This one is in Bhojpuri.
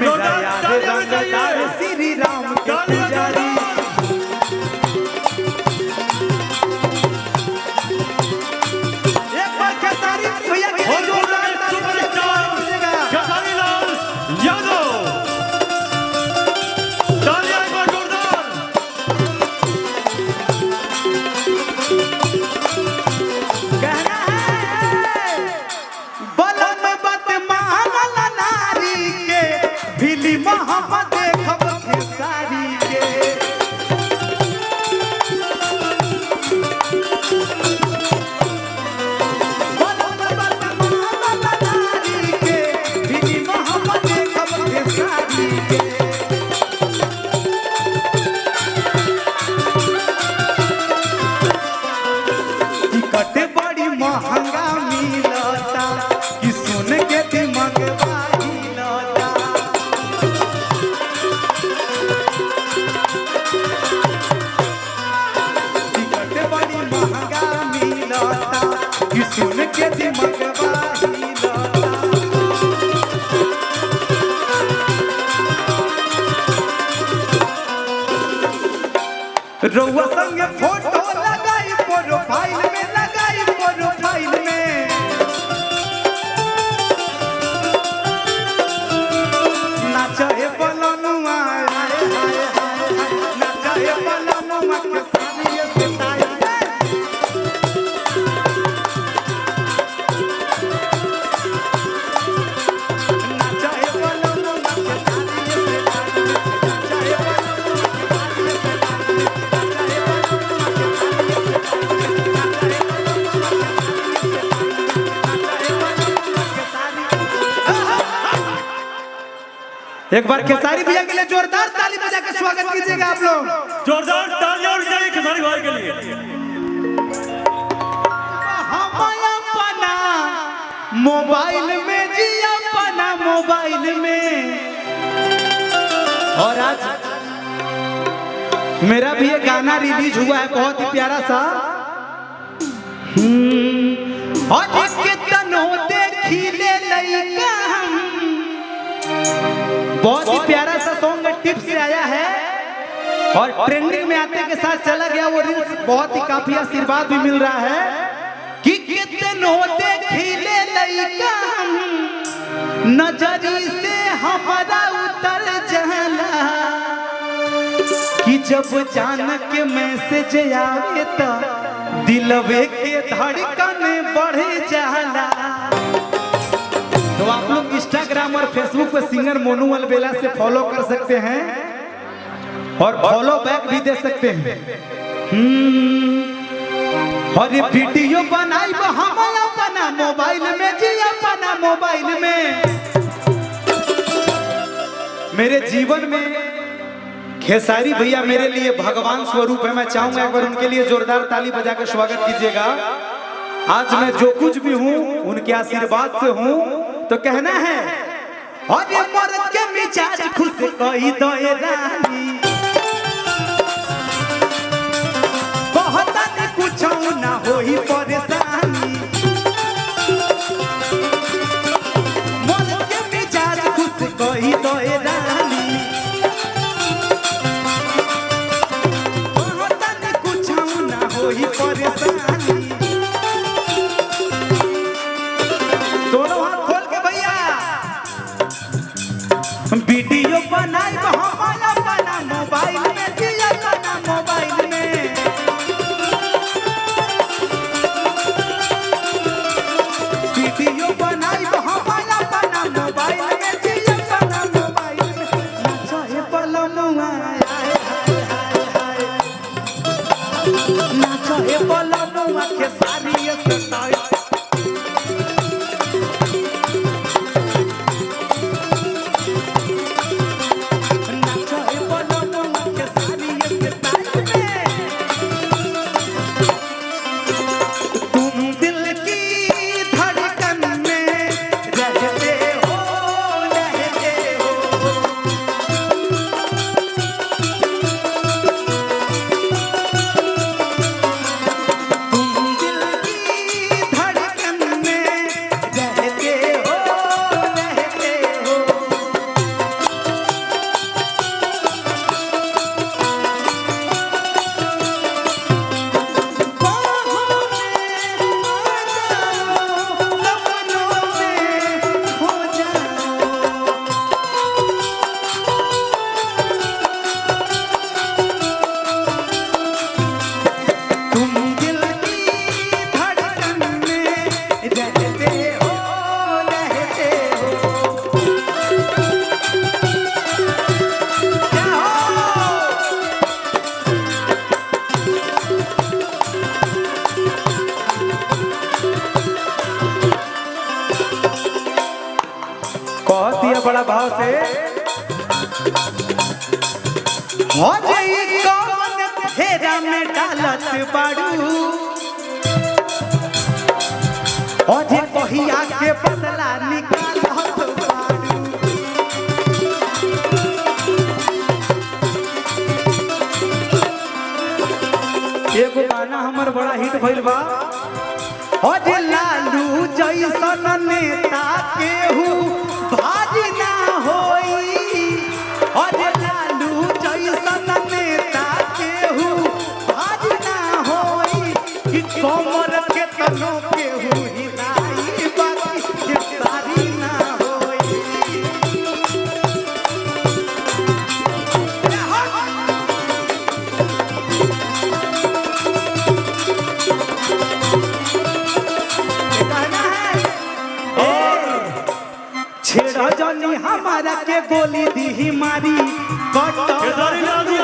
मेरा यार रंगदार श्री राम के पुजारी। एक बार खेसारी भैया के खेसारी लाल यादव तालियां एक बार जोरदार। कहना है बलम बत महामला नारी के भिली मोहम्मद देखब खेसारी के। बलम बत महामला नारी के भिली मोहम्मद देखब खेसारी के। टिकट बड़ी महंगा मिलता कि सुन के दिमाग हिलता। टिकट बड़ी महंगा मिलता कि सुन के दिमाग हिलता। रउआ संगे फोटो लगाई प्रोफाइल में, लगाई प्रोफाइल में। नाचे बलनुआ हाय हाय हाय, नाचे बलनुआ के सानिए से ताई। नाचे बलनुआ के सानिए से ताई, नाचे बलनुआ के सानिए से ताई। एक बार खेसारी भैया के लिए जोरदार ताली बजा के स्वागत कीजिएगा आप लोग। जोरदार तालियां उड़ जाएगी खेसारी भाई के लिए। हम अपना मोबाइल में जी, अपना मोबाइल में। और आज मेरा भी एक गाना रिलीज हुआ है बहुत ही प्यारा सा। और कितनो देखी ले लइका हम, बहुत ही प्यारा सा सॉन्ग टिप्स से आया है और ट्रेंडिंग में आते के साथ चला गया वो रील्स। बहुत ही काफी आशीर्वाद भी मिल रहा है कि कितनो देखी ले लइका हम, नजरी से हमारा उतर जाला। कि जब जान के मैसेज आवे तो दिलवे के धड़कन बढ़ जाला। तो आप लोग इंस्टाग्राम और फेसबुक पर सिंगर मोनू अलबेला से फॉलो कर सकते हैं और फॉलो बैक भी दे सकते हैं। और ये वीडियो बनाई हम अपना मोबाइल में जी, अपना मोबाइल में। मेरे जीवन में खेसारी भैया मेरे लिए भगवान स्वरूप है। मैं चाहूंगा एक बार उनके लिए जोरदार ताली बजा कर स्वागत कीजिएगा। आज मैं जो कुछ भी हूँ उनके आशीर्वाद से हूँ। तो कहना है और ये मर्द के मिजाज खुश कही दो रानी, बहुत कुछ ना होई परेशानी। मर्द के मिजाज खुश कही दो रानी, बहुत कुछ ना होई परेशानी। दोनों हाथ खोल के भैया वीडियो बनाई हमारा अपना मोबाइल में जी, अपना मोबाइल में। वीडियो बनाई हमारा अपना मोबाइल में जी, अपना मोबाइल में। नाचे बलनुआ हाय हाय हाय, नाचे बलनुआ के सारी से ताई। दिल हो जाई कौन फेरा में डालत बाड़ू और जे कहिया के बदला निकालत बाड़ू। एगो गाना हमर बड़ा हिट भइल बा हो जे लालू जैसन नेता केहू भाजी ना होई हो जे लालू जैसन नेता केहू भाजी ना होई कि कमर के तनो केहू हिलाई बाकी के सारी ना होई। छेड़ा जनी हमारा के गोली दी मारी केदारी लालू